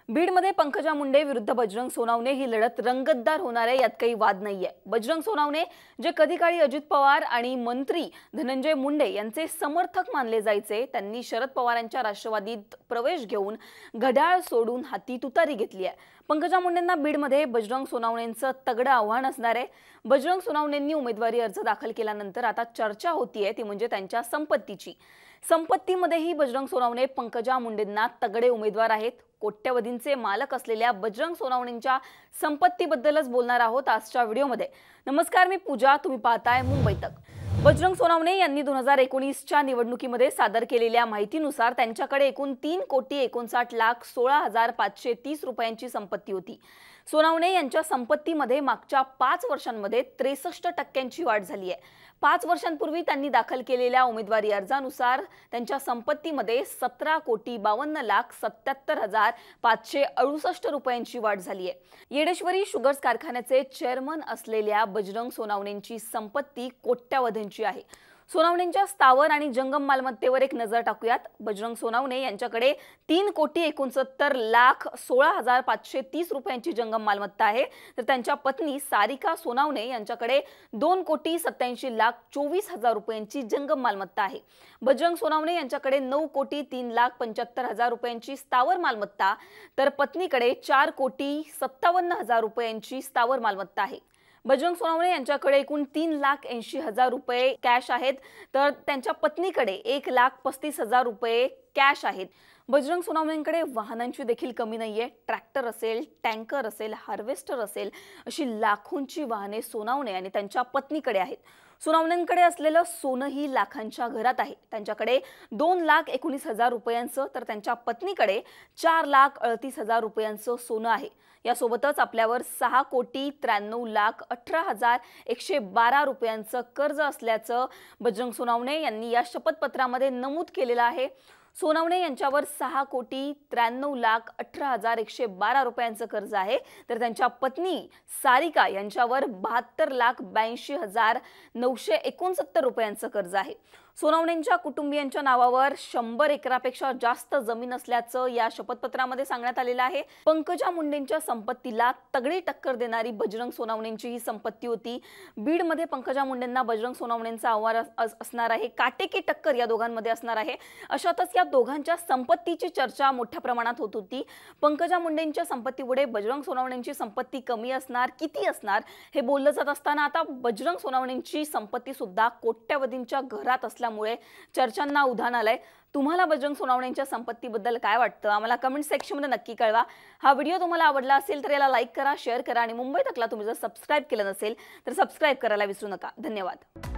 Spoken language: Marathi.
बीडमध्ये पंकजा मुंडे विरुद्ध बजरंग सोनावणे ही लढत रंगतदार होणार आहे, यात काही वाद नाहीये। बजरंग सोनावणे जे कधी काळी अजित पवार आणि मंत्री धनंजय मुंडे यांचे समर्थक मानले जायचे, त्यांनी शरद पवारांच्या राष्ट्रवादीत प्रवेश घेऊन घड्याळ सोडून हाती तुतारी घेतली आहे। पंकजा मुंडेंना बीडमध्ये बजरंग सोनावणेंचं तगडं आव्हान असणार आहे। बजरंग सोनावणेंनी उमेदवारी अर्ज दाखल केल्यानंतर आता चर्चा होतीये ती म्हणजे त्यांच्या संपत्तीची। संपत्तीमध्येही बजरंग सोनावणे पंकजा मुंडेंना तगडे उमेदवार आहेत। कोट्यवधींचे मालक असलेल्या बजरंग सोनावणेंच्या संपत्तीबद्दलच बोलणार आहोत आजच्या व्हिडिओमध्ये। नमस्कार, मी पूजा, तुम्ही पाहताय मुंबई तक। बजरंग सोनावणे यांनी 2019च्या निवडणुकीमध्ये सादर केलेल्या माहितीनुसार त्यांच्याकडे एकूण 3,59,16,530 रुपयांची संपत्ती होती। सोनावणे यांच्या संपत्तीमध्ये मागच्या 5 वर्षांमध्ये 63% वाढ झाली आहे। 5 वर्षांपूर्वी त्यांनी दाखल केलेल्या उमेदवारी अर्जानुसार त्यांच्या संपत्तीमध्ये 17,52,77,568 रुपयांची वाढ झाली आहे। येडेश्वरी शुगर्स कारखान्याचे चेअरमन असलेल्या बजरंग सोनावणेंची संपत्ती कोट्यवधींची आहे। सोनावणेंच्या स्थावर आणि जंगम मालमत्तेवर एक नजर टाकूयात। बजरंग सोनावणे यांच्याकडे 3,69,16,530 रुपयांची जंगम मालमत्ता आहे, तर त्यांच्या पत्नी सारिका सोनावणे यांच्याकडे 2,87,24,000 रुपयांची जंगम मालमत्ता आहे। बजरंग सोनावणे यांच्याकडे 9,03,75,000 रुपयांची स्थावर मालमत्ता, तर पत्नीकडे 4,57,000 रुपयांची स्थावर मालमत्ता आहे। बजरंग सोनावणे यांच्याकडे एकूण 3,80,000 रुपये कॅश आहेत, तर त्यांच्या पत्नीकडे 1,35,000 रुपये कॅश आहेत। बजरंग सोनावणेंकडे वाहनांची देखील कमी नाहीये। ट्रॅक्टर असेल, टँकर असेल, हार्वेस्टर असेल, अशी लाखोंची वाहने सोनावणे आणि त्यांच्या पत्नीकडे आहेत। सोनावणेंकडे असलेलं सोनंही लाखांच्या घरात आहे। त्यांच्याकडे 2,19,000 रुपयांचं, तर त्यांच्या पत्नीकडे 4,38,000 रुपयांचं सोनं आहे। यासोबतच आपल्यावर 6,93,18,112 रुपयांचं कर्ज असल्याचं बजरंग सोनावणे यांनी या शपथपत्रामध्ये नमूद केलेलं आहे। सोनावणे यांच्यावर 6,93,18,112 रुपयांचं कर्ज आहे, तर त्यांच्या पत्नी सारिका यांच्यावर 72,82,969 रुपयांचं कर्ज आहे। सोनावणेंच्या कुटुंबियांच्या नावावर 100 एकरापेक्षा जास्त जमीन असल्याचं या शपथपत्रामध्ये सांगण्यात आलेलं आहे। पंकजा मुंडेंच्या संपत्तीला तगडी टक्कर देणारी बजरंग सोनावणेंची ही संपत्ती होती। बीडमध्ये पंकजा मुंडेंना बजरंग सोनावणेंचं आव्हान असणार आहे, काटेकी टक्कर या दोघांमध्ये असणार आहे। अशातच या दोघांच्या संपत्तीची चर्चा मोठ्या प्रमाणात होत होती। पंकजा मुंडेंच्या संपत्तीपुढे बजरंग सोनावणेंची संपत्ती कमी असणार, किती असणार हे बोललं जात असताना आता बजरंग सोनावणेंची संपत्ती सुद्धा कोट्यवधींच्या घरात असल्यामुळे चर्चांना उधाण आलंय। तुम्हाला बजरंग सोनावणेंच्या संपत्तीबद्दल काय वाटतं आम्हाला कमेंट सेक्शनमध्ये नक्की कळवा। हा व्हिडिओ तुम्हाला आवडला असेल तर याला लाईक करा, शेअर करा आणि मुंबई तकला तुम्ही जर सबस्क्राइब केलं नसेल तर सबस्क्राइब करायला विसरू नका। धन्यवाद।